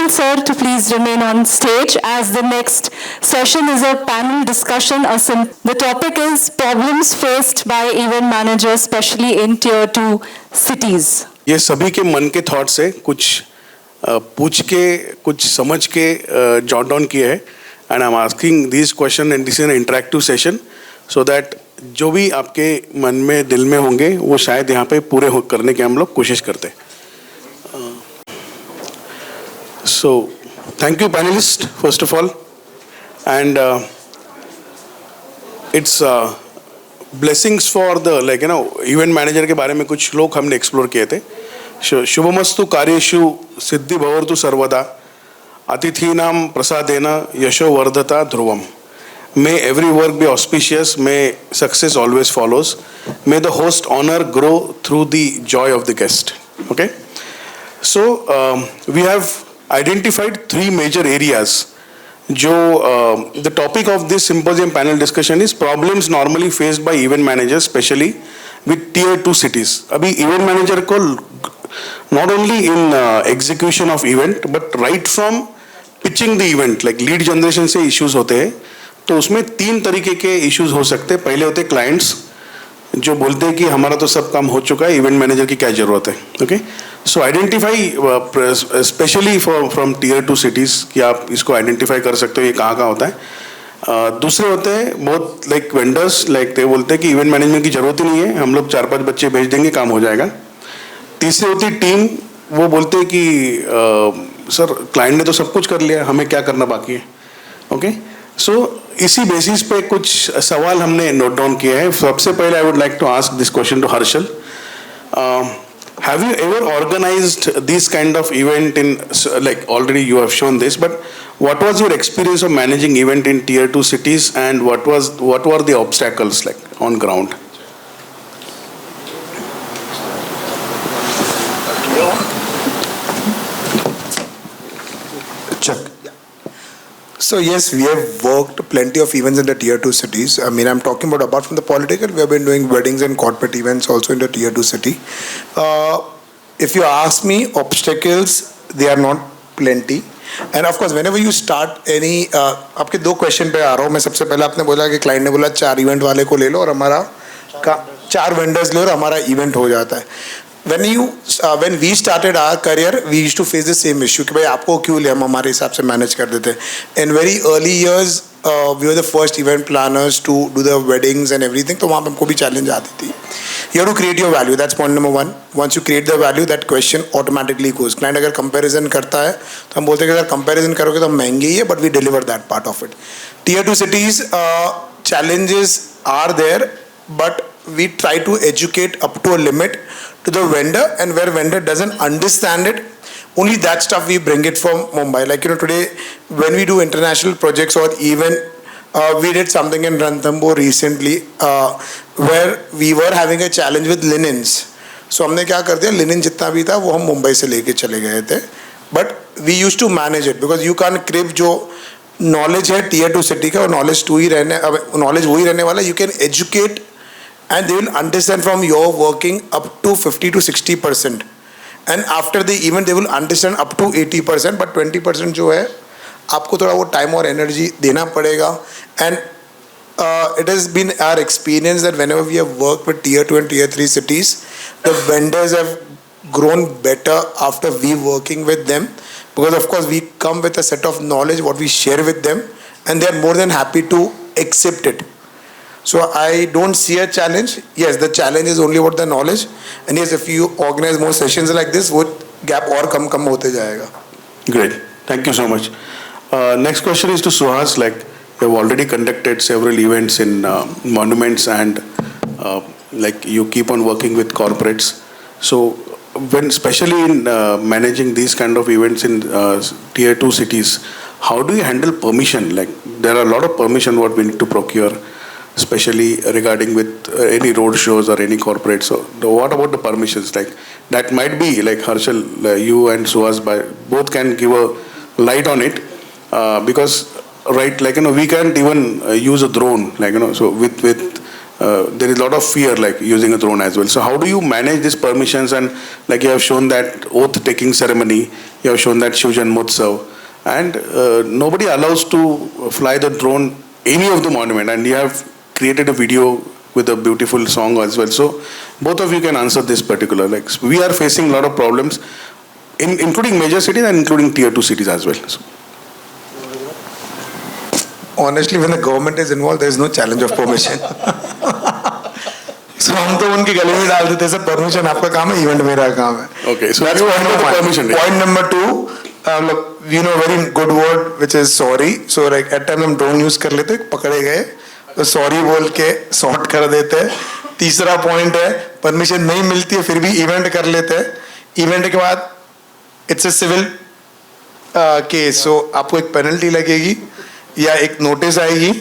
Suhan sir to please remain on stage as the next session is a panel discussion. The topic is problems faced by event managers, especially in tier 2 cities. ये सभी के मन के thought से कुछ पूछ के कुछ समझ के जॉट डाउन किए हैं and I am asking this question and this is an interactive session so that जो भी आपके मन में दिल में होंगे वो शायद यहाँ पे पूरे करने की हम लोग कोशिश करते हैं. So, thank you panelists first of all, and it's blessings for the event manager के बारे में कुछ लोग हमने एक्सप्लोर किए थे. शुभमस्तु कार्येषु सिद्धि भवतु सर्वदा अतिथीनां प्रसादेन यशो वर्धता ध्रुवम. May every work be auspicious, may success always follows, may the host honor grow through the joy of the guest. Okay, so we have identified 3 major areas. The topic of this symposium panel discussion is problems normally faced by event managers, especially with tier 2 cities. Abhi event manager ko not only in execution of event but right from pitching the event, like lead generation से issues होते हैं. तो उसमें 3 तरीके के issues हो सकते हैं. पहले होते clients जो बोलते हैं कि हमारा तो सब काम हो चुका है, इवेंट मैनेजर की क्या जरूरत है. Okay, so identify specially from tier 2 cities कि आप इसको आइडेंटिफाई कर सकते हो ये कहाँ होता है. दूसरे होते हैं बहुत लाइक वेंडर्स, लाइक ते बोलते हैं कि इवेंट मैनेजमेंट की जरूरत ही नहीं है, हम लोग 4-5 बच्चे भेज देंगे काम हो जाएगा. तीसरी होती टीम, वो बोलते हैं कि सर क्लाइंट ने तो सब कुछ कर लिया, हमें क्या करना बाकी है. ओके, सो इसी बेसिस पे कुछ सवाल हमने नोट डाउन किए हैं. सबसे पहले I would like to ask this question to Harshal. Have you ever organized this kind of event in, like already you have shown this, but what was your experience of managing event in tier 2 cities and what were the obstacles like on ground? So yes, we have worked plenty of events in the tier 2 cities. I mean, I'm talking about apart from the political, we have been doing weddings and corporate events also in the tier 2 city. If you ask me, obstacles, they are not plenty. And of course, whenever you start any, आपके 2 question पे आ रहा हूँ मैं. सबसे पहले आपने बोला कि क्लाइंट ने बोला 4 इवेंट वाले को ले लो और हमारा 4 वेंडर्स ले और हमारा इवेंट हो जाता है. When we started our career, we used to face the same issue कि भाई आपको क्यों ले, हम हमारे हिसाब से मैनेज कर देते. In very early years, we were the first event planners to do the weddings and everything. तो वहाँ पे हमको भी चैलेंज आती थी. You have to create your value. That's point number 1. Once you create the value, that question automatically goes. Client अगर comparison करता है तो हम बोलते हैं कि अगर comparison करोगे तो महंगी ही है, but we deliver that part of it. Tier 2 cities, challenges are there, but we try to educate up to a limit to the vendor, and where vendor doesn't understand it, only that stuff we bring it from Mumbai. Like today when we do international projects or even we did something in Ranthambore recently where we were having a challenge with linens. So हमने क्या कर दिया, linen जितना भी था वो हम मुंबई से लेके चले गए थे, but we used to manage it because you can't crib जो knowledge है tier 2 city का, knowledge वही रहने वाला. You can educate and they will understand from your working up to 50 to 60%, and after the event they will understand up to 80%, but 20% जो है आपको थोड़ा वो time और energy देना पड़ेगा. And it has been our experience that whenever we have worked with tier 2 and tier 3 cities, the vendors have grown better after we working with them, because of course we come with a set of knowledge what we share with them and they are more than happy to accept it. So I don't see a challenge. Yes, the challenge is only about the knowledge, and yes, if you organize more sessions like this, वो gap और कम होते जाएगा. Great, thank you so much. Next question is to Suhas. Like you have already conducted several events in monuments and like you keep on working with corporates. So when especially in managing these kind of events in tier 2 cities, how do you handle permission? Like there are a lot of permission what we need to procure, especially regarding with any road shows or any corporate. So what about the permissions? Like that might be like Harshal, you and Suhas both can give a light on it, because right, like we can't even use a drone, like so with there is a lot of fear like using a drone as well. So how do you manage these permissions? And like you have shown that oath taking ceremony, you have shown that Shiv Janmotsav, and nobody allows to fly the drone any of the monument, and you have created a video with a beautiful song as well. So both of you can answer this particular, like we are facing a lot of problems including major cities and including tier 2 cities as well. So, honestly, when the government is involved, there is no challenge of permission. So हम तो उनकी गले में डाल देते हैं, permission आपका काम है, इवेंट मेरा काम है. okay, so That's you point want number the one. permission. Point number two, look, you know very good word which is sorry. So like at times हम drone use कर लेते, पकड़े गए तो sorry बोल के sort कर देते. तीसरा point है permission नहीं मिलती है फिर भी event कर लेते हैं. Event के बाद it's a civil case, so आपको एक penalty लगेगी या एक notice आएगी.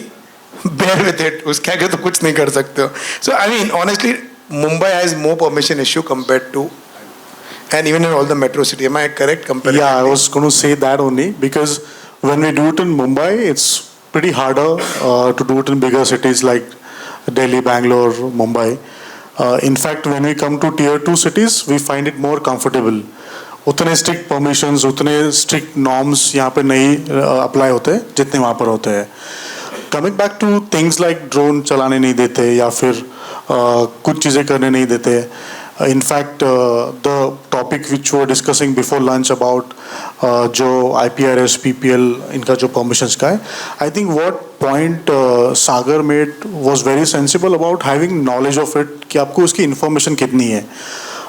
Bear with it. उसके आगे तो कुछ नहीं कर सकते हो. So I mean honestly, Mumbai has more permission issue compared to, and even in all the metro city. Am I correct? Comparatively? Yeah, I was going to say that only because when we do it in Mumbai, it's pretty harder to do it in bigger cities like Delhi, Bangalore, Mumbai. In fact, when we come to tier 2 cities, we find it more comfortable. उतने strict permissions, उतने strict norms यहाँ पे नहीं apply होते जितने वहाँ पर होते हैं. Coming back to things like drone चलाने नहीं देते या फिर कुछ चीज़ें करने नहीं देते. In fact, the topic which we were discussing before lunch about जो IPRS, PPL इनका जो permissions का है, I think what point Sagar made was very sensible about having knowledge of it कि आपको उसकी information कितनी है.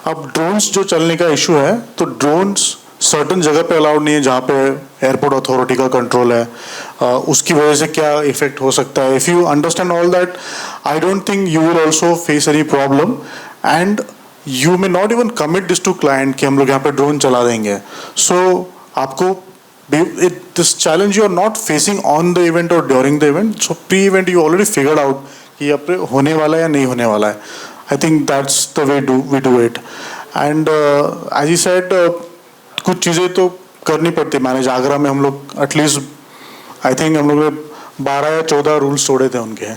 अब drones जो चलने का issue है, तो drones सर्टन जगह पे अलाउड नहीं है जहाँ पे एयरपोर्ट अथॉरिटी का कंट्रोल है. उसकी वजह से क्या इफेक्ट हो सकता है. If you understand all that, I don't think you will also face any problem and you may not even commit this to client कि हम लोग यहाँ पे ड्रोन चला देंगे. सो आपको this challenge you are not facing on the event और during the event. So pre event you already figured out कि यहाँ पे होने वाला है या नहीं होने वाला है. I think that's the way we do it. And as you said कुछ चीज़ें तो करनी पड़ती है मैनेज. आगरा में हम लोग एटलीस्ट आई थिंक हम लोग ने 12 या 14 रूल्स तोड़े थे उनके.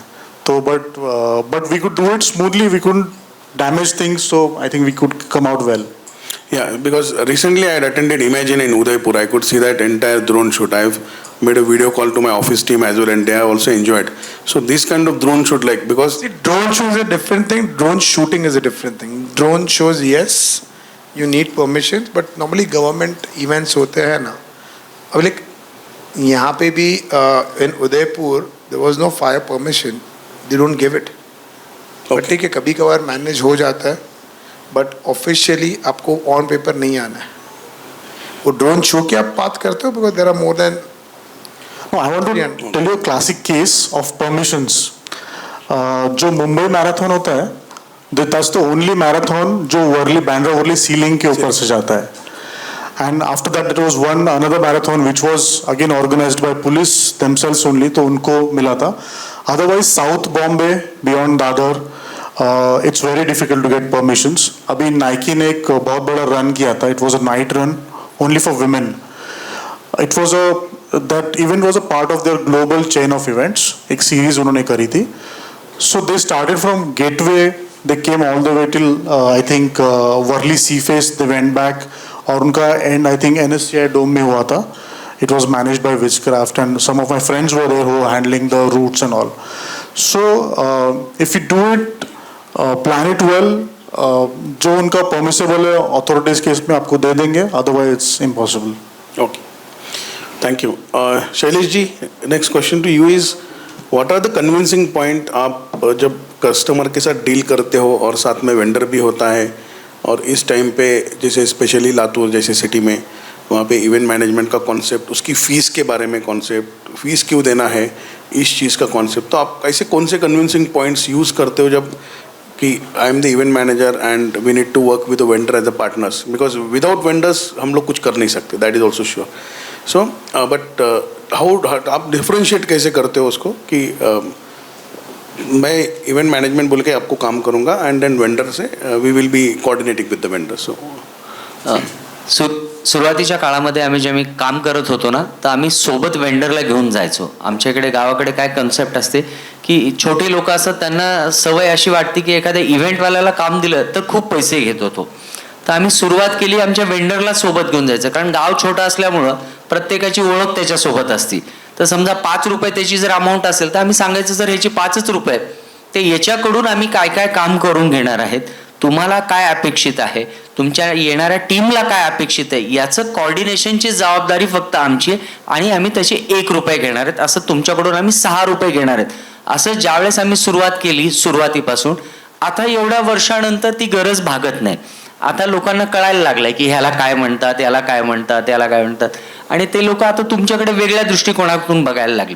तो but we could do it smoothly, we couldn't damage things, so I think we could come out well. Yeah, because recently I had attended Imagine in Udaipur. I could see that entire drone shoot. I've made a video call to my office team as well, and they have also enjoyed. So this kind of drone shoot, like because See, drone show is a different thing. Drone shooting is a different thing. Drone shows, yes, you need permissions, but normally government events होते हैं ना. अब like यहाँ पे भी in Udaipur there was no fire permission. They don't give it. But ठीक है, कभी कभार मैनेज हो जाता है, बट ऑफिशियली आपको ऑन पेपर नहीं आना है. वो ड्रोन शो की आप बात करते हो because there are more than. No, I want to tell you a classic case of permissions. जो मुंबई मैराथन होता है, that's the only marathon जो वर्ली बैंड्रा वर्ली सीलिंग के ऊपर से जाता है. And after that there was another marathon which was again organized by police themselves only, तो उनको मिला था. Otherwise South Bombay beyond Dadar, it's very difficult to get permissions. अभी Nike ने एक बहुत बड़ा रन किया था. It was a night run only for women. It was that event was a part of their global chain of events. एक series उन्होंने करी थी. So they started from Gateway, they came all the way till I think Worli Seaface. They went back और उनका end I think NSCI Dome में हुआ था. It was managed by Witchcraft and some of my friends were there who were handling the routes and all. So if you do it, plan it well. जो उनका permissible है authorities के इसमें आपको दे देंगे. Otherwise it's impossible. okay. Thank you. Shailesh ji, next question to you is, what are the convincing point आप जब customer के साथ डील करते हो और साथ में वेंडर भी होता है और इस टाइम पे जैसे स्पेशली लातूर जैसे सिटी में वहाँ पे इवेंट मैनेजमेंट का कॉन्सेप्ट, उसकी फ़ीस के बारे में कॉन्सेप्ट, फ़ीस क्यों देना है, इस चीज़ का कॉन्सेप्ट, तो आप ऐसे कौन से कन्विंसिंग पॉइंट्स यूज़ करते हो जब कि I am the event manager and we need to work with the vendor as a partners, because without vendors हम लोग कुछ कर नहीं सकते, that is also sure. So but how आप डिफ्रेंशिएट कैसे करते हो उसको कि मैं इवेंट मैनेजमेंट बोल के आपको काम करूँगा एंड देन वेंडर से we will be coordinating with the vendor. So सुरुवातीच्या काळामध्ये आम्ही जेव्हा काम करत होतो ना, तर आम्ही सोबत वेंडरला घेऊन जायचो. आमच्या इकडे गावाकडे काय कन्सेप्ट असते की छोटे लोक असतात, त्यांना सवय अशी वाटते की एखाद्या इव्हेंटवाल्याला काम दिलं तर खूप पैसे घेत होतो. तर आम्ही सुरुवात केली आमच्या वेंडरला सोबत घेऊन जायचं, कारण गाव छोटा असल्यामुळं प्रत्येकाची ओळख त्याच्यासोबत असती. तर समजा 5 रुपये त्याची जर अमाऊंट असेल तर आम्ही सांगायचं सर ह्याची 5च रुपये आहेत, ते याच्याकडून आम्ही काय काय काम करून घेणार आहेत, तुम्हाला काय अपेक्षित आहे, तुमच्या येणाऱ्या टीमला काय अपेक्षित आहे, याचं कॉर्डिनेशनची जबाबदारी फक्त आमची आहे आणि आम्ही तसे 1 रुपये घेणार आहेत, असं तुमच्याकडून आम्ही 6 रुपये घेणार आहेत. असं ज्यावेळेस आम्ही सुरुवात केली सुरुवातीपासून, आता एवढ्या वर्षानंतर ती गरज भागत नाही. आता लोकांना कळायला लागलंय की ह्याला काय म्हणतात, याला काय म्हणतात, याला काय म्हणतात, आणि ते लोक आता तुमच्याकडे वेगळ्या दृष्टिकोनातून बघायला लागले.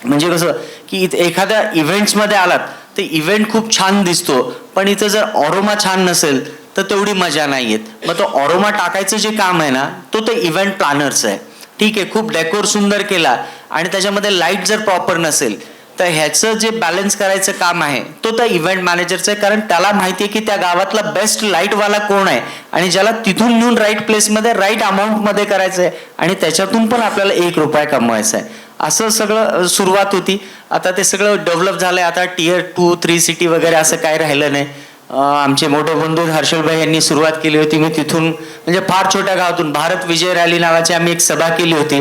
म्हणजे कसं की एखाद्या इव्हेंट्समध्ये आलात ते इव्हेंट खूप छान दिसतो, पण इथं जर ऑरोमा छान नसेल तर तेवढी मजा नाही येत. मग तो ऑरोमा टाकायचं जे काम आहे ना, तो ते इव्हेंट प्लॅनरचं आहे. ठीक आहे, खूप डेकोर सुंदर केला आणि त्याच्यामध्ये लाईट जर प्रॉपर नसेल तर ह्याचं जे बॅलन्स करायचं काम आहे तो त्या इव्हेंट मॅनेजरचं आहे, कारण त्याला माहिती आहे की त्या गावातला बेस्ट लाईटवाला कोण आहे आणि ज्याला तिथून नेऊन राईट प्लेसमध्ये राईट अमाऊंटमध्ये करायचं आहे आणि त्याच्यातून पण आपल्याला 1 रुपया कमवायचा आहे. असं सगळं सुरुवात होती. आता ते सगळं डेव्हलप झालंय. आता Tier 2, 3 सिटी वगैरे असं काही राहिलं नाही. आमचे मोठे बंधू हर्षलभाई यांनी सुरुवात केली होती. मी तिथून म्हणजे फार छोट्या गावातून भारत विजय रॅली नावाची आम्ही एक सभा केली होती.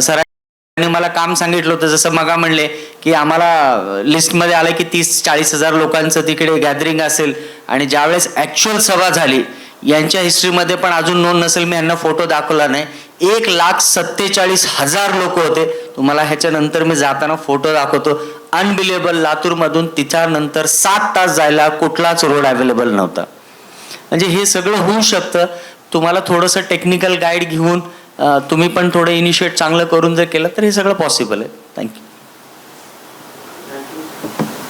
सरांनी मला काम सांगितलं होतं, जसं मगा म्हणले की आम्हाला लिस्टमध्ये आलं की 30-40 हजार लोकांचं तिकडे गॅदरिंग असेल, आणि ज्यावेळेस ॲक्च्युअल सभा झाली यांच्या हिस्ट्रीमध्ये पण अजून नोंद नसेल, मी यांना फोटो दाखवला नाही, 1,47,000 लोक होते. तुम्हाला ह्याच्यानंतर मी जाताना फोटो दाखवतो. अनबिलेबल. लातूरमधून तिच्यानंतर 7 तास जायला कुठलाच रोड अवेलेबल नव्हता. म्हणजे हे सगळं होऊ शकतं. तुम्हाला थोडंसं टेक्निकल गाईड घेऊन तुम्ही पण थोडं इनिशिएट चांगलं करून जर केलं तर हे सगळं पॉसिबल आहे. Thank you.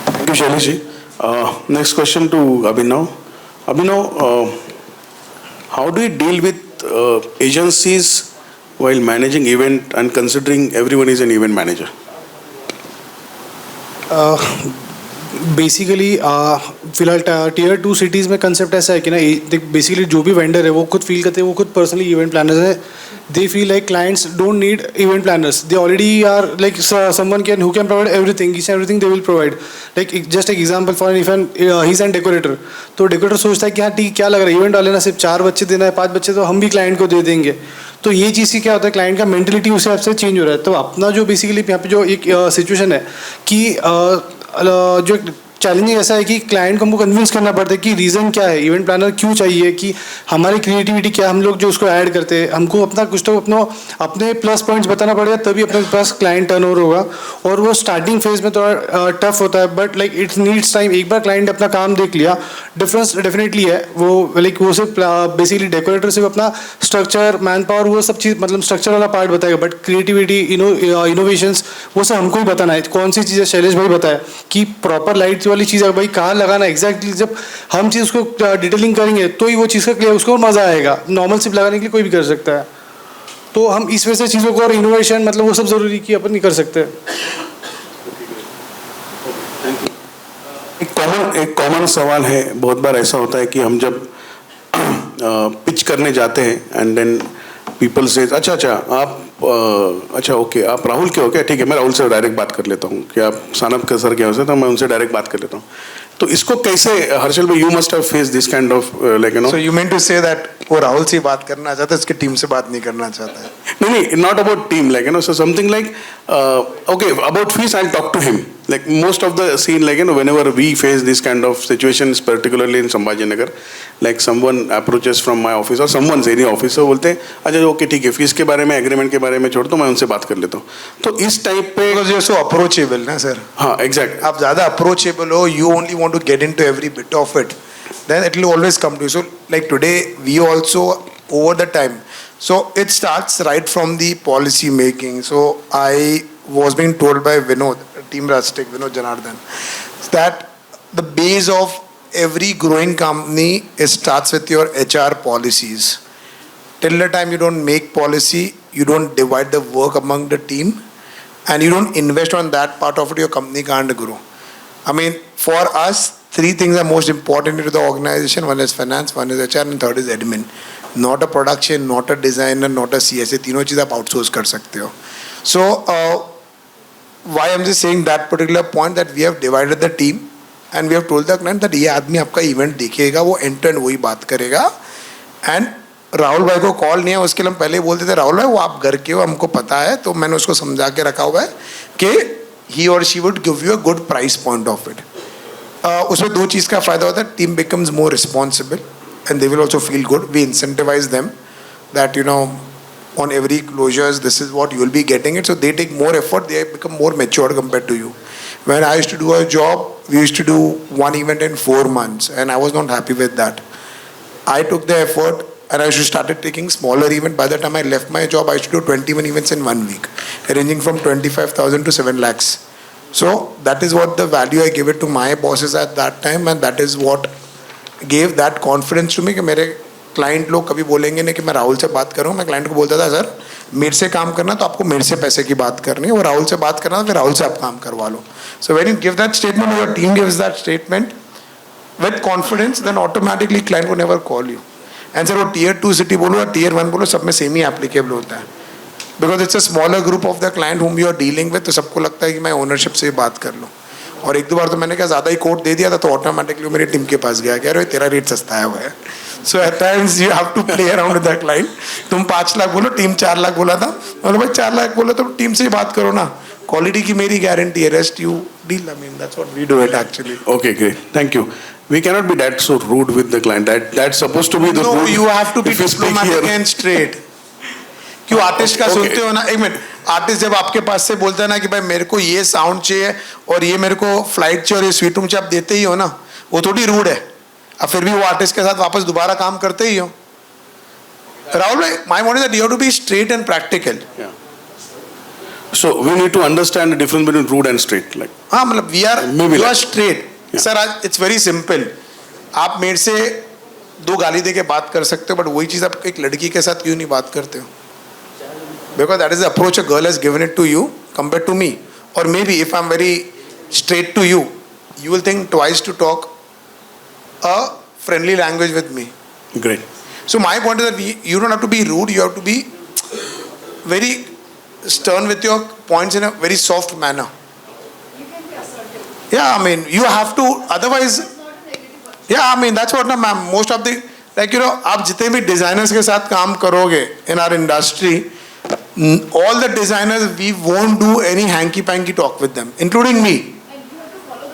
Thank you Shaileshji. Next question to Abhinav. Abhinav, how do you deal with agencies while managing event and considering everyone is an event manager? Basically फिलहाल Tier 2 सिटीज़ में कंसेप्ट ऐसा है कि ना, बेसिकली जो भी वेंडर है वो खुद फील करते हैं, वो खुद पर्सनली इवेंट प्लानर्स है. They feel like clients don't need event planners, they already are like someone can who can provide everything, each everything they will provide. Like just एक example for if an he is an decorator, तो decorator सोचता है कि हाँ ठीक, क्या लग रहा है इवेंट वाले ना सिर्फ 4 बच्चे देना है, 5 बच्चे तो हम भी क्लाइंट को दे देंगे. तो ये चीज़ की क्या होता है, क्लाइंट का मेंटलिटी उस हिसाब से चेंज हो रहा है. तो अपना जो बेसिकली यहाँ पे जो एक सिचुएशन है कि जो चैलेंजिंग ऐसा है कि क्लाइंट को हमको कन्विंस करना पड़ता है कि रीज़न क्या है, इवेंट प्लानर क्यों चाहिए, कि हमारी क्रिएटिविटी क्या, हम लोग जो उसको ऐड करते हैं, हमको अपना कुछ तो अपने प्लस पॉइंट्स बताना पड़ेगा, तभी अपने पास क्लाइंट टर्नओवर होगा. और वो स्टार्टिंग फेज में थोड़ा टफ होता है, but like it's needs time. एक बार क्लाइंट अपना काम देख लिया, डिफरेंस डेफिनेटली है. वो लाइक वो सिर्फ बेसिकली डेकोरेटर सिर्फ अपना स्ट्रक्चर, मैन पावर, वो सब चीज़ मतलब स्ट्रक्चर वाला पार्ट बताएगा, बट क्रिएटिविटी, इनोवेशंस, वो सब हमको ही बताना है. कौन सी चीज़ें शैलेश भाई बताया कि प्रॉपर लाइट वाली चीज़ है भाई, कहाँ लगाना एग्जैक्टली. जब हम चीज़ उसको डिटेलिंग करेंगे तो ही वो चीज़ का क्लियर, उसको मज़ा आएगा. नॉर्मल सिर्फ लगाने के लिए कोई भी कर सकता है. तो हम इस वजह से चीज़ों को, और इनोवेशन मतलब वो सब ज़रूरी कि अपन नहीं कर सकते. एक कॉमन सवाल है, बहुत बार ऐसा होता है कि हम जब पिच करने जाते हैं एंड देन पीपल से अच्छा आप अच्छा ओके आप राहुल के हो क्या, ठीक है मैं राहुल से डायरेक्ट बात कर लेता हूँ, कि आप सानप के सर के हो, तो मैं उनसे डायरेक्ट बात कर लेता हूँ. तो इसको कैसे, हर्षल भाई, you must have face this kind of like you know. So you mean to say that वो राहुल से बात करना चाहता है, उसकी टीम से बात नहीं करना चाहता है? नहीं, not about team, like you know, so something like okay, about fees I'll talk to him. Like most of the scene, like you know, whenever we face this kind of situations, particularly in Sambhajinagar, like someone approaches from my office or someone's any office, so बोलते हैं अच्छा okay ठीक है, fees के बारे में, agreement के बारे में छोड़ दो, मैं उनसे बात कर लेता हूँ. तो इस टाइप पे Because you're so approachable ना सर. हाँ एग्जैक्ट. आप ज़्यादा approachable हो, you only want to get into every bit of it, then it will always come to you. So like today we also over the time, so it starts right from the policy making. So I was being told by Vinod, Team Rastic, Vinod Janardhan, that the base of every growing company starts with your HR policies. Till the time you don't make policy, you don't divide the work among the team, and you don't invest on that part of it, your company can't grow. I mean, for us, 3 things are most important to the organization. One is finance, one is HR, and third is admin. Not a production, not a designer, not a CS, तीनों चीज़ आप outsource कर सकते हो. सो why I'm just saying that particular point, that we have divided the team and we have told the client that ये आदमी आपका event देखेगा, वो एंड टू एंड वही बात करेगा. एंड राहुल भाई को कॉल नहीं है, उसके लिए हम पहले ही बोलते थे राहुल भाई वो आप घर के हो, हमको पता है. तो मैंने उसको समझा के रखा हुआ है कि ही और she would give you a good price point of it. उसमें दो चीज़ का फ़ायदा होता है. Team becomes more responsible and they will also feel good. We incentivize them that you know on every closures this is what you will be getting it, so they take more effort, they become more matured compared to you. When I used to do a job, we used to do one event in 4 months and I was not happy with that. I took the effort and I started taking smaller event. By the time I left my job, I used to do 21 events in 1 week, ranging from 25,000 to 7 lakhs. So that is what the value I gave it to my bosses at that time, and that is what gave that confidence to me कि मेरे client लोग कभी बोलेंगे नहीं कि मैं राहुल से बात कर रहा हूँ. मैं क्लाइंट को बोलता था सर मेरे से काम करना तो आपको मेरे से पैसे की बात करनी है, और राहुल से बात करना तो फिर राहुल से आप काम करवा लो. So when you give that statement, your team gives that statement with confidence, then automatically client को never call you. And sir वो टीयर 2 सिटी बोलो या टीयर 1 बोलो, सब में सेम ही एप्लीकेबल होता है. Because it's a smaller group of the client whom you are dealing with, तो सबको लगता है कि मैं ओनरशिप से बात कर लूँ. और एक दो बार तो मैंने क्या ज़्यादा ही कोट दे दिया था, तो ऑटोमेटिकली मेरी टीम के पास गया, कह रहे तेरा रेट सस्ता है हुआ है. So at times you have to play around with the client. तुम 5 लाख बोलो, टीम 4 लाख बोला था, मतलब भाई 4 लाख बोला तो टीम से ही बात करो ना. क्वालिटी की मेरी गारंटी है, rest you deal. I mean that's what we do it actually. Okay, great. Thank you. We cannot be that so rude with the client. That's supposed to be the No, rude. you have to be if you speak diplomatic here. and straight. क्यों artist का Okay. सुनते हो ना, एक minute, artist जब आपके पास से बोलता है ना कि भाई मेरे को ये साउंड चाहिए और ये मेरे को फ्लाइट चाहिए और ये स्वीट रूम चाहिए, आप देते ही हो ना, वो थोड़ी रूड है. अब फिर भी वो आर्टिस्ट के साथ वापस दोबारा काम करते ही हो. राहुल भाई, my point is that you have to be straight and practical. So we need to understand the difference between rude and straight. Like, हाँ मतलब we are Maybe you are like- straight. Sir आज it's very simple. आप मेरे से 2 गाली दे के बात कर सकते हो, बट वही चीज़ आप एक लड़की के साथ क्यों नहीं बात करते हो? Because that is the approach a girl has given it to you compared to me. Or maybe if I'm very straight to you, you will think twice to talk a friendly language with me. great. So my point is that you don't have to be rude, you have to be very stern with your points in a very soft manner. Yeah, I mean, you have to, otherwise, yeah, I mean, that's what, ma'am, most of the, like, you know, आप जितने भी designers के साथ काम करोगे in our industry, all the designers, we won't do any hanky-panky talk with them, including me.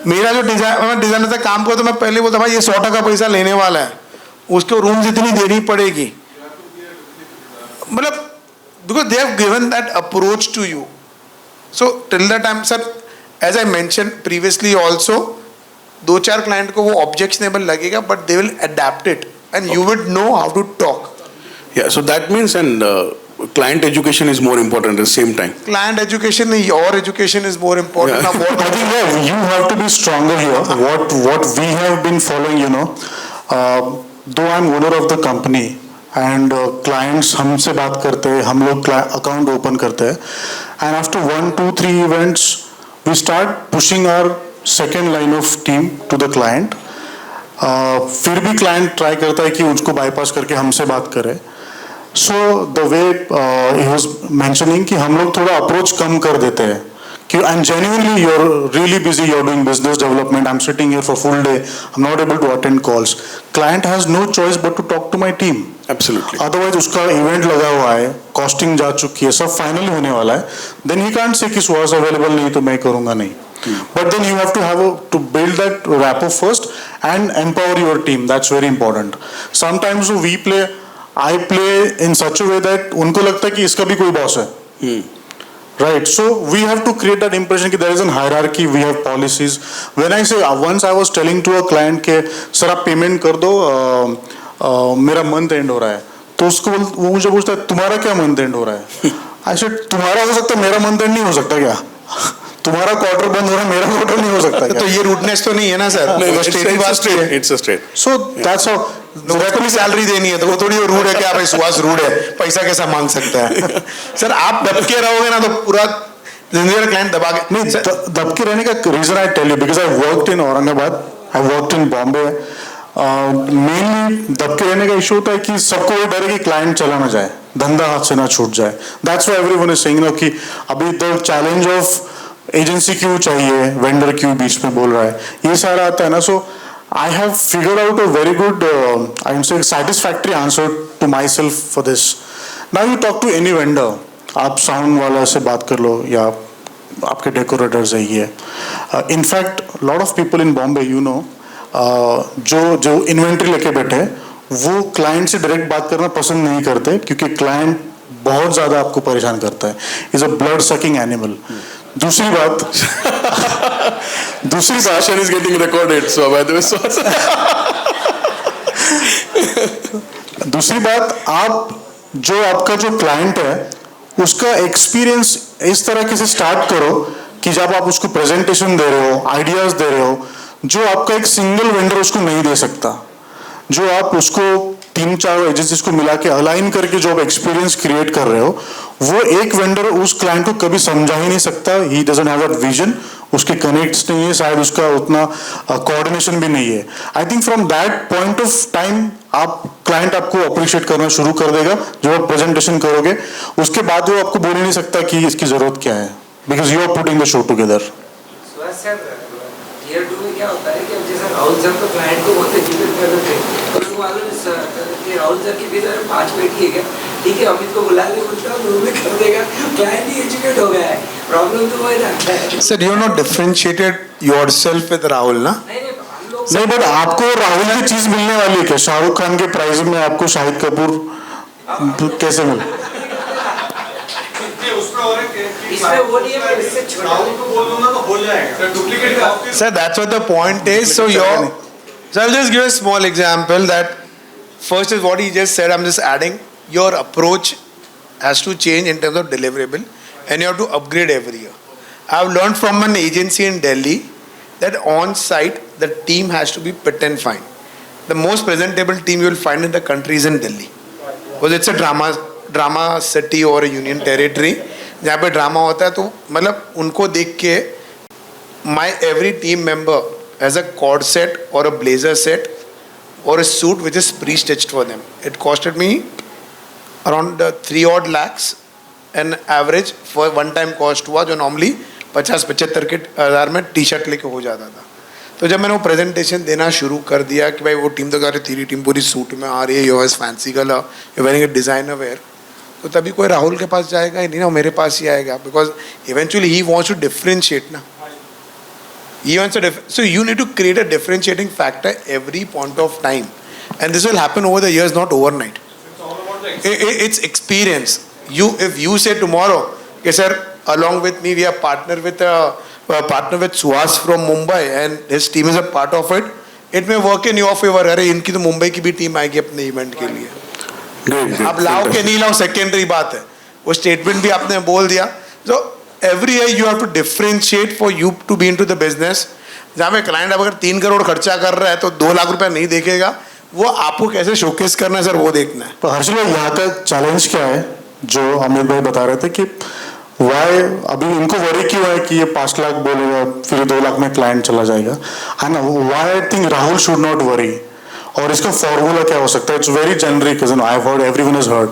मेरा जो designer से काम करो तो मैं पहले बोलता भाई ये 100 का पैसा लेने वाला है, उसको रूम जितनी देनी पड़ेगी, मतलब because they have given that approach to you. So till the time, sir, as I mentioned previously also, 2-4 client को वो objectionable लगेगा, but they will adapt it and you would know how to talk. Yeah, so that means client education is more important at the same time. Client education, your education is more important. Yeah. Now what I think yeah, you have to be stronger here. What we have been following, you know, though I'm owner of the company and clients हमसे बात करते हैं, हम लोग account open करते हैं, and after 1, 2, 3 events, we start pushing our second line of team to the client. फिर भी client try करता है कि उसको bypass करके हमसे बात करे. So the way he was mentioning कि हम लोग थोड़ा approach कम कर देते हैं. And genuinely you're really busy, you're doing business development, I'm sitting here for full day, I'm not able to attend calls. Client has no choice but to talk to my team. Absolutely. Otherwise उसका event लगा हुआ है, costing जा चुकी है, सब finally होने वाला है, then he can't say कि सुहास available नहीं तो मैं करूँगा नहीं. But then you have to to build that rapport first and empower your team. That's very important. Sometimes I play in such a way that उनको लगता है कि इसका भी कोई boss है. Right, so we have to create that impression that there is a hierarchy, we have policies. When I say, once I was telling to a client कि sir आप पेमेंट कर दो, मेरा मंथ एंड हो रहा है, तो उसको वो मुझे पूछता है तुम्हारा क्या मंथ एंड हो रहा है? I said तुम्हारा हो सकता है, मेरा मंथ एंड नहीं हो सकता क्या? तुम्हारा क्वार्टर बंद हो रहा है, मेरा क्वार्टर नहीं हो सकता क्या? तो ये रूटनेस तो नहीं है ना sir? It's a straight. So that's how. अपनी सैलरी देनी है तो वो थोड़ी रूड है क्या भाई सुहास रूड है, पैसा कैसा मांग सकता है? सर आप दब के रहोगे ना तो पूरा जिंदगी का क्लाइंट दबा के नहीं, दब के रहने का reason I tell you, because I worked in Aurangabad, I worked in Bombay, mainly दबके रहने का इशू होता है कि सबको ये डर है कि क्लाइंट चला ना जाए, धंधा हाथ से ना छूट जाए. That's why everyone is saying कि अभी द चैलेंज ऑफ एजेंसी क्यों चाहिए, वेंडर क्यों बीच में बोल रहा है, ये सारा आता है ना. सो I have figured out a very good, I would say, satisfactory answer to myself for this. Now you talk to any vendor, आप साउंड वाला से बात कर लो या आपके डेकोरेटर्स है ये. In fact, lot of people in Bombay, you know, जो इन्वेंट्री लेके बैठे वो क्लाइंट से डायरेक्ट बात करना पसंद नहीं करते क्योंकि क्लाइंट बहुत ज़्यादा आपको परेशान करता है. Is a blood sucking animal. दूसरी बात Session is getting recorded, so by the way, so दूसरी बात, आपका जो क्लाइंट है उसका एक्सपीरियंस इस तरह से स्टार्ट करो कि जब आप उसको प्रेजेंटेशन दे रहे हो, आइडियाज दे रहे हो, जो आपका एक सिंगल वेंडर उसको नहीं दे सकता, जो आप उसको 3-4 एजेंसीज को मिला के अलाइन करके जो आप एक्सपीरियंस क्रिएट कर रहे हो, वो एक वेंडर उस क्लाइंट को कभी समझा ही नहीं सकता. He doesn't have that vision, उसके कनेक्ट्स नहीं है, शायद उसका उतना कोऑर्डिनेशन भी नहीं है. I think from that point of time client आपको अप्रिशिएट करना शुरू कर देगा. जब आप प्रेजेंटेशन करोगे उसके बाद वो आपको बोल ही नहीं सकता कि इसकी जरूरत क्या है, because you are putting the show together. Tier 2 में क्या होता है कि अब जैसे राहुल सर तो क्लाइंट को बहुत एजुकेट कर रहे थे, और वो मालूम कि राहुल सर की भी 5 पेटी है क्या, ठीक है अमित को बुला ले बोलता हूँ, वो भी कर देगा, क्लाइंट ही एजुकेट हो गया है. प्रॉब्लम तो वही रहता है. Sir, you are not differentiated yourself with Rahul, ना? नहीं, बट आपको राहुल की चीज मिलने वाली है क्या? शाहरुख खान के प्राइस में आपको शाहिद कपूर कैसे मिले? इसमें वो नहीं है, पर इससे छोटा Sir, that's what the point is. So I'll just give a small example that first is what he just said. I'm just adding. Your approach has to change in terms of deliverable, and you have to upgrade every year. I've learned from an agency in Delhi that on site the team has to be fit and fine. The most presentable team you will find in the country is in Delhi, because it's a drama city or a union territory. जहाँ पे drama होता है तो मतलब उनको देख के my every team member has a cord set or a blazer set or a suit which is pre-stitched for them. It costed me around 3 odd lakhs an average for one time cost हुआ, जो normally 50-75 के हज़ार में T shirt लेके हो जाता था. तो जब मैंने वो प्रेजेंटेशन देना शुरू कर दिया कि भाई वो टीम तो कह रही तेरी टीम पूरी सूट में आ रही है, you has fancy colour, you wearing a designer wear, तो तभी कोई राहुल के पास जाएगा ही नहीं ना, मेरे पास ही आएगा, because eventually he wants to differentiate ना. He wants to so you need to create a differentiating factor every point of time, and this will happen over the years, not overnight. It's experience. If you say tomorrow, okay sir, along with me we are partner with Suhas from Mumbai and his team is a part of it, it may work in your favor. अरे इनकी तो मुंबई की भी team आएगी अपने event के लिए. आप लाओ के नहीं लाओ सेकेंडरी बात है, वो स्टेटमेंट भी आपने बोल दिया. So every year you have to differentiate for you to be into the business. जहाँ पे क्लाइंट अगर 3 करोड़ खर्चा कर रहा है तो 2 लाख रुपया नहीं देखेगा, वो आपको कैसे शोकेस करना है सर, वो देखना है. तो हर्षल भाई, यहाँ का चैलेंज क्या है जो अमित भाई बता रहे थे कि वाई अभी इनको वरी क्यों है कि ये 5 लाख बोलेगा फिर 2 लाख में क्लाइंट चला जाएगा, है ना. Why I think Rahul should not worry. और इसका फॉर्मूला क्या हो सकता है? It's very generic, I have heard, everyone has heard.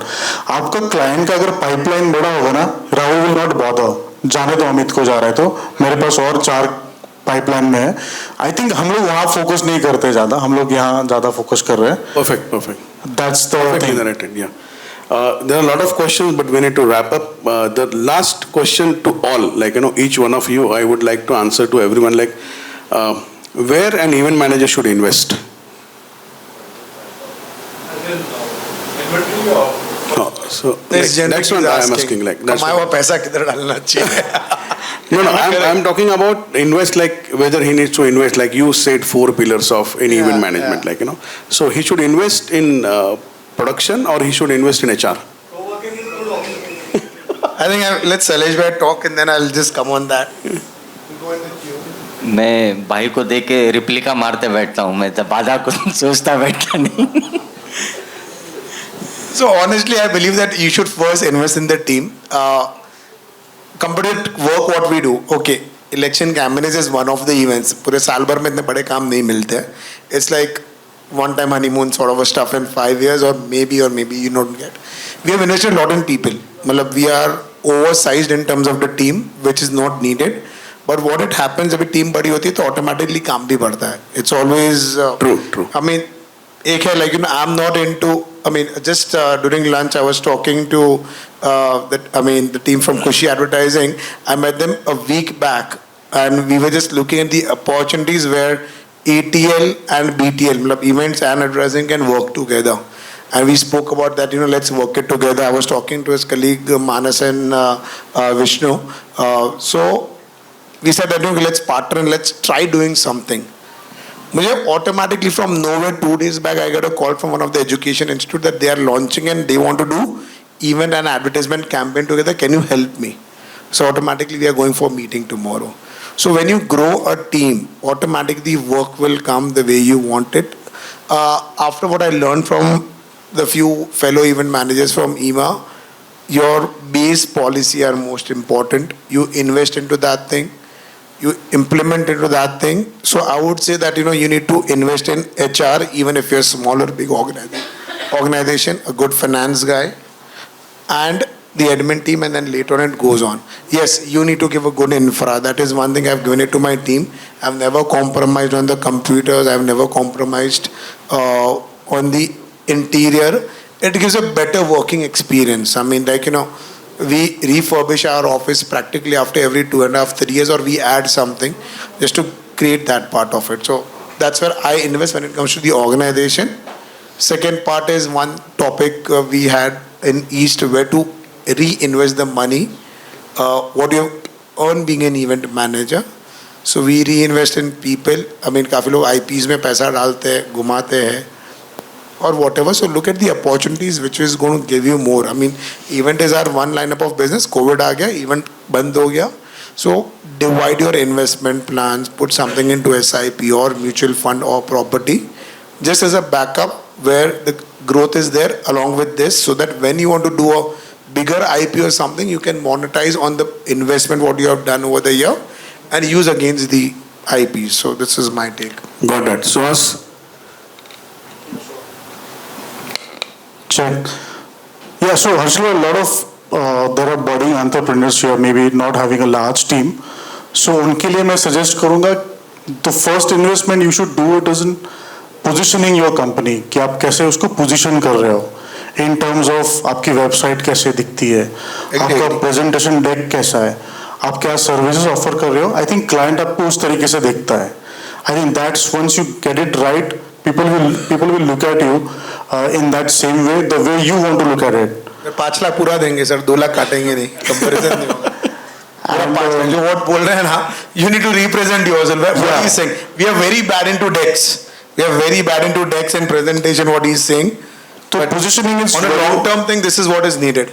आपका क्लाइंट का अगर पाइपलाइन बड़ा होगा ना, राहुल विल नॉट बॉदर. जाने तो अमित को जा रहा है तो मेरे पास और 4 पाइपलाइन में है. आई थिंक हम लोग वहाँ फोकस नहीं करते ज़्यादा, हम लोग यहाँ ज़्यादा फोकस कर रहे हैं. Perfect. That's the thing. Narrated, yeah. There are a lot of questions, but we need to wrap up. The last question to all, each one of you, I would like to answer to everyone, where an event manager should invest? So that's what I am asking. कमाया हुआ पैसा किधर डालना चाहिए? No, I'm talking about invest, whether he needs to invest, you said 4 pillars of any event management, So he should invest in production or he should invest in HR? I think let Salesh bhai talk and then I'll just come on that. मैं भाई को देख के replica मारते बैठता हूँ, मैं तो बाधा को सोचता बैठता नहीं. So honestly, I believe that you should first invest in the team. Competitive work, what we do. Okay, election campaigns is one of the events. पूरे साल भर में इतने बड़े काम नहीं मिलते हैं. It's like one-time honeymoon sort of a stuff in 5 years, or maybe you don't get. We have invested a lot in people. Matlab, we are oversized in terms of the team, which is not needed. But what it happens, जब team बड़ी होती है तो automatically काम भी बढ़ता है. It's always True. I mean, एक है like, you know, I'm not into. I mean, just during lunch I was talking to the team from Kushi Advertising. I met them a week back, and we were just looking at the opportunities where ATL and BTL, matlab events and advertising, can work together. And we spoke about that, you know, let's work it together. I was talking to his colleague Manas and Vishnu. So we said that, okay, let's partner and let's try doing something. मुझे automatically from nowhere 2 days back I got a call from one of the education institute that they are launching and they want to do event and advertisement campaign together. Can you help me? So automatically we are going for a meeting tomorrow. So when you grow a team, automatically work will come the way you want it. After what I learned from the few fellow event managers from EMA, your base policy are most important. You invest into that thing. You implement into that thing. So I would say that, you know, you need to invest in HR, even if you're a smaller, big organization, a good finance guy, and the admin team, and then later on it goes on. Yes, you need to give a good infra. That is one thing I've given it to my team. I've never compromised on the computers. I've never compromised on the interior. It gives a better working experience. I mean, like, you know, we refurbish our office practically after every 2.5, 3 years, or we add something just to create that part of it. So that's where I invest when it comes to the organization. Second part is one topic we had in East, where to reinvest the money, what you earn being an event manager. So we reinvest in people. I mean, काफी लोग IPs में पैसा डालते हैं, घुमाते हैं, or whatever. So look at the opportunities which is going to give you more. I mean, event is our one lineup of business. COVID आ गया, event बंद हो गया. So divide your investment plans, put something into SIP or mutual fund or property, just as a backup where the growth is there along with this, so that when you want to do a bigger IP or something, you can monetize on the investment what you have done over the year and use against the IP. So this is my take. Got that. Suhas? Check. Yeah, so Harshal, a lot of there are budding entrepreneurs who are maybe not having a large team. So उनके लिए मैं suggest करूँगा, the first investment you should do it is in positioning your company, कि आप कैसे उसको position कर रहे हो, in terms of आपकी website कैसे दिखती है, आपका presentation deck कैसा है, आप क्या services offer कर रहे हो. I think client आपको उस तरीके से देखता है. I think that's once you get it right, people will look at you in that same way, the way you want to look at it. 5 lakh पूरा देंगे सर, 2 लाख काटेंगे नहीं, कंपैरिजन नहीं होगा. पूरा 5 लाख जो वोट बोल रहे हैं ना, you need to represent yourself. What he's saying, we are very bad into decks. We are very bad into decks and presentation. What he's saying. So but positioning is on a long-term thing. This is what is needed.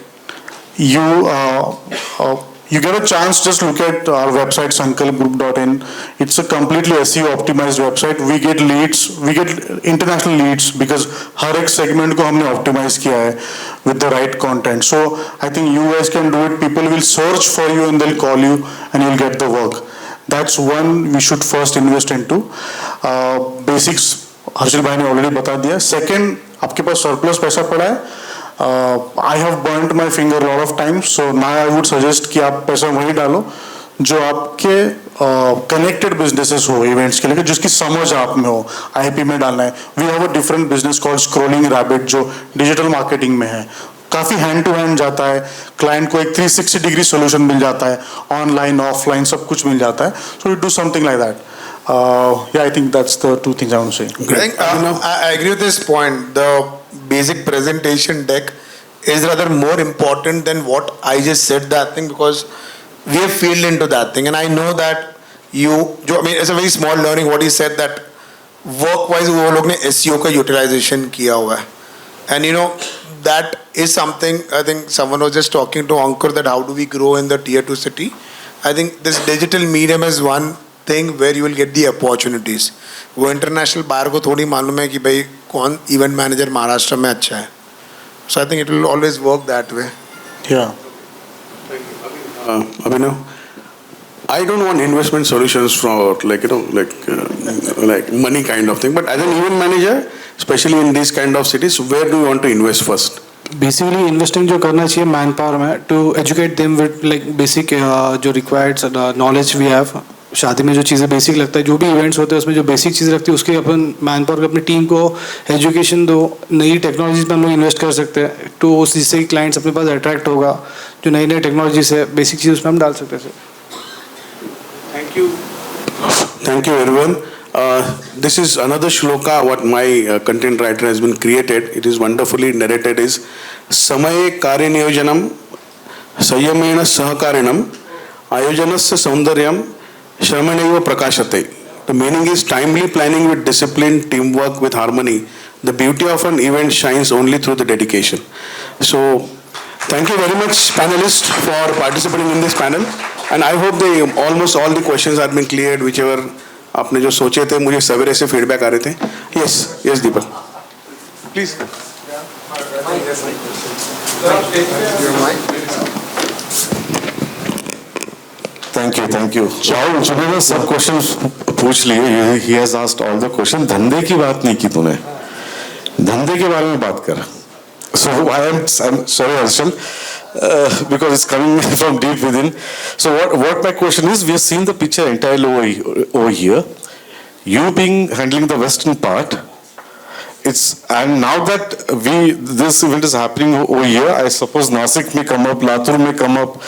You get a chance, just look at our website sankalpgroup.in. It's a completely SEO optimized website. We get leads, we get international leads because हर एक segment को हमने optimize किया है with the right content. So I think you guys can do it. People will search for you and they'll call you and you'll get the work. That's one we should first invest into. Basics Harshal भाई ने already बता दिया. Second, आपके पास surplus पैसा पड़ा है. I have burnt my finger a lot of times, so now I would suggest कि आप पैसा वहीं डालो जो आपके connected businesses हो events के लिए, जिसकी समझ आप में हो. IP में डालना है. We have a different business called Scrolling Rabbit जो digital marketing में है. काफी hand to hand जाता है. Client को एक 360 degree solution मिल जाता है. Online, offline सब कुछ मिल जाता है. So you do something like that. Yeah, I think that's the two things I want to say. Great. I agree with this point. The basic presentation deck is rather more important than what I just said that thing, because we have filled into that thing, and I know that I mean, it's a very small learning what he said, that work-wise वो लोग ने SEO का utilization किया हुआ है, and you know that is something. I think someone was just talking to Ankur that how do we grow in the tier 2 city. I think this digital medium is one thing where you will get the opportunities. वो international buyer को थोड़ी मालूम है कि भाई कौन event manager Maharashtra में अच्छा है. So I think it will always work that way. Yeah. Abhinav, I don't want investment solutions for like money kind of thing. But as an event manager, especially in these kind of cities, where do you want to invest first? Basically investing जो करना चाहिए man power में to educate them with like basic जो required knowledge we have. शादी में जो चीज़ें basic लगता है, जो भी इवेंट्स होते हैं उसमें जो बेसिक चीज़ें लगती है, उसके अपन मैन पावर को अपनी टीम को एजुकेशन दो. नई टेक्नोलॉजीज में हम लोग इन्वेस्ट कर सकते हैं तो उस जिससे कि क्लाइंट्स अपने पास अट्रैक्ट होगा. जो नई नई टेक्नोलॉजी से बेसिक चीज़ उसमें हम डाल सकते हैं. Thank you. Thank you, everyone. This is another shloka what my content writer has been created. It is wonderfully narrated. Is Samaye Karya Niyojanam Sanyamena Sahakarinam Ayojanasya Saundaryam Shramanaiva Prakashate. The meaning is timely planning with discipline, teamwork with harmony. The beauty of an event shines only through the dedication. So, thank you very much, panelists, for participating in this panel. And I hope almost all the questions have been cleared, whichever आपने जो सोचे थे. मुझे सवेरे से feedback आ रहे थे. Yes, Deepak. Please. Thank you. Rahul तूने ना सब क्वेश्चंस पूछ लिए. He has asked all the question. धंधे की बात नहीं की तूने. धंधे के बारे में बात कर. So I'm sorry, Arshal, because it's coming from deep within. So what my question is, we have seen the picture entirely over here. You being handling the western part, and now that this event is happening over here, I suppose Nasik may come up, Latur may come up,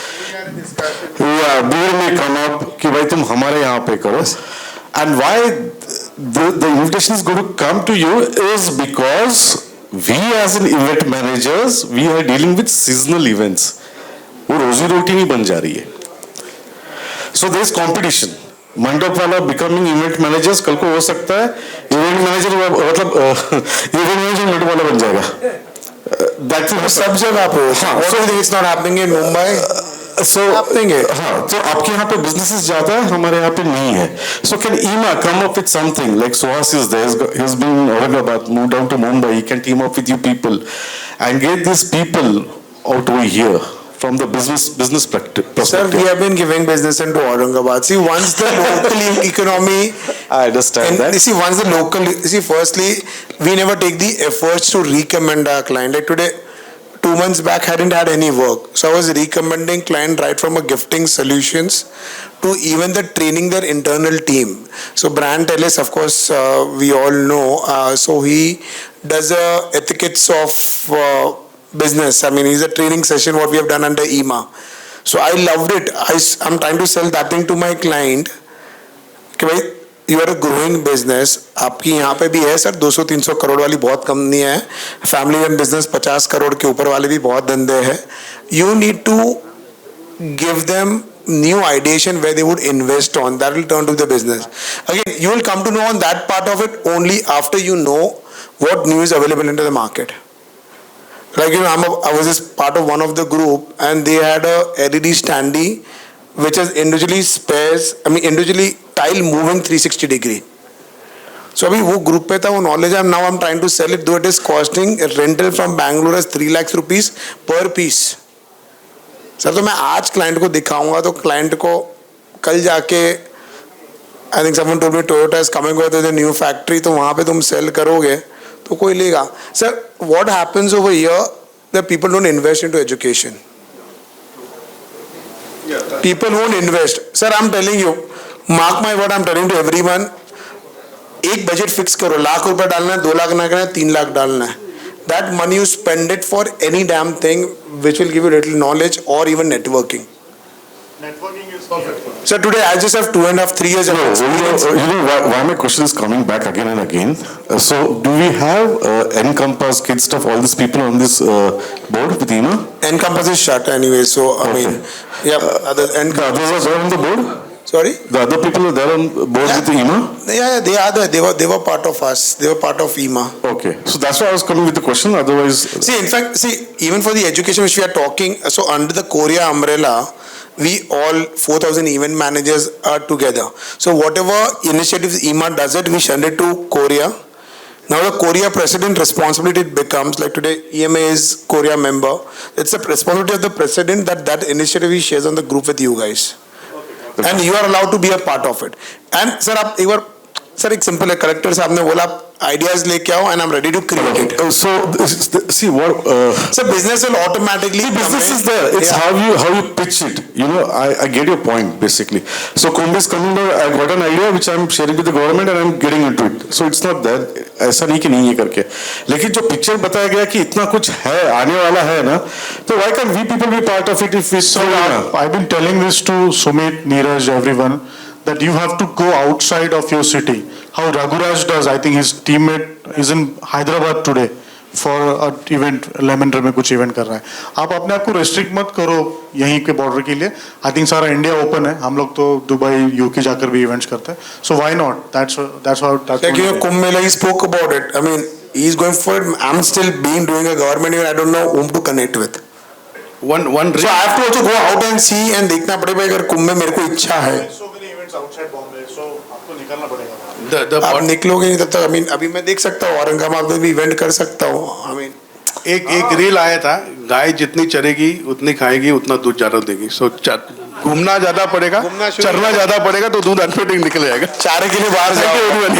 Dur may come up, कि भाई तुम हमारे यहाँ पे करो. And why the invitation is going to come to you is because we as an event managers, we are dealing with seasonal events. वो रोजी रोटी नहीं बन जा रही है. So there is competition. मंडप वाला becoming event managers कल को हो सकता है event manager मतलब event manager मंडप वाला बन जाएगा. That will सब जगह पे. हाँ. So it's not happening in Mumbai. So happening है. हाँ. तो आपके यहाँ पे businesses ज़्यादा है, हमारे यहाँ पे नहीं है. So can EMA come up with something like Suhas is there? He's been in Aurangabad, moved down to Mumbai. He can team up with you people and get these people out over here from the business perspective. Sir, we have been giving business into Aurangabad. See, once the local economy, I understand that. Firstly, we never take the efforts to recommend our client. Like today, 2 months back, hadn't had any work. So I was recommending client right from a gifting solutions to even the training their internal team. So Brand Ellis, of course, we all know. So he does etiquettes of business. I mean, it's a training session what we have done under EMA. So I loved it. I'm trying to sell that thing to my client. कि भाई you are a growing business. आपकी यहाँ पे भी है sir 200-300 crore वाली बहुत company है. फैमिली एंड बिजनेस 50 करोड़ के ऊपर वाले भी बहुत धंधे हैं. You need to give them new ideation where they would invest on. That will turn to the business. Again, you will come to know on that part of it only after you know what new is available into the market. Like, you know, I was just part of one of the group and they had a LED standee which is individually tile moving 360 degree. So अभी वो group पे था, वो knowledge है. Now I'm trying to sell it, though it is costing rental from Bangalore as 3 lakhs rupees per piece. Sir तो मैं आज client को दिखाऊंगा तो client को कल जाके I think someone told me Toyota is coming with a new factory, तो वहाँ पे तुम sell करोगे तो कोई लेगा. Sir, what happens over here that people don't invest into education? People won't invest. Sir, I'm telling you, mark my word, I'm telling to everyone, एक budget fix करो. लाख रुपए डालना है, 2 लाख ना करना है, 3 लाख डालना है. That money you spend it for any damn thing which will give you little knowledge or even networking. Networking is perfect. Sir, today I just have 2.5-3 years of experience. You know why my question is coming back again and again. So do we have Encompass, Kid Stuff, all these people on this board with EMA? Encompass is shut anyway, so I mean, yeah. The others are there on the board? Sorry? The other people are there on board with the EMA? Yeah, they are there. They were part of us. They were part of EMA. Okay, so that's why I was coming with the question. Otherwise, See, in fact, even for the education which we are talking, so under the Korea umbrella, we all 4,000 event managers are together. So whatever initiatives EMA does it, we send it to Korea. Now the Korea president responsibility becomes, like today EMA is Korea member. It's the responsibility of the president that initiative he shares on the group with you guys. And you are allowed to be a part of it. And sir, आप एक बार sir एक simple है, collector साहब ने बोला ideas लेके आओ and I am ready to create it. So, see what. Sir business will automatically Business is there. It's how you pitch it. You know, I get your point basically. So Kumbh is coming there. I got an idea which I'm sharing with the government and I'm getting into it. So it's not there. ऐसा नहीं कि नहीं है करके. लेकिन जो picture बताया गया कि इतना कुछ है आने वाला है ना, तो why can't we people be part of it if we So I've been telling this to Sumit, Neeraj, everyone, that you have to go outside of your city. How Raghuraj does, I think his teammate is in Hyderabad today for an event, Lemon Tree में कुछ event कर रहा है. आप अपने आप को restrict मत करो यहीं के border के लिए. I think सारा India open है. हम लोग तो दुबई, UK जाकर भी events करते हैं. So why not? That's Like you know, Kumbh Mela, he spoke about it. I mean, he's going for it. I'm still doing a government event. I don't know whom to connect with. One So I have to also go out and see and देखना पड़ेगा अगर कुंभ में मेरे को इच्छा है. So many events outside Bombay, so आपको निकलना पड़ेगा. आप निकलोगे नहीं तब तक. I mean, अभी मैं देख सकता हूँ औरंगाबाद में भी इवेंट कर सकता हूँ. I mean, एक रील आया था, गाय जितनी चरेगी उतनी खाएगी उतना दूध ज्यादा देगी. सो घूमना ज्यादा पड़ेगा, घूमना शुरू चरना ज्यादा पड़ेगा तो दूध ऑटोमेटिक निकल जाएगा. चारे के लिए बाहर जाओ. Thank you everyone.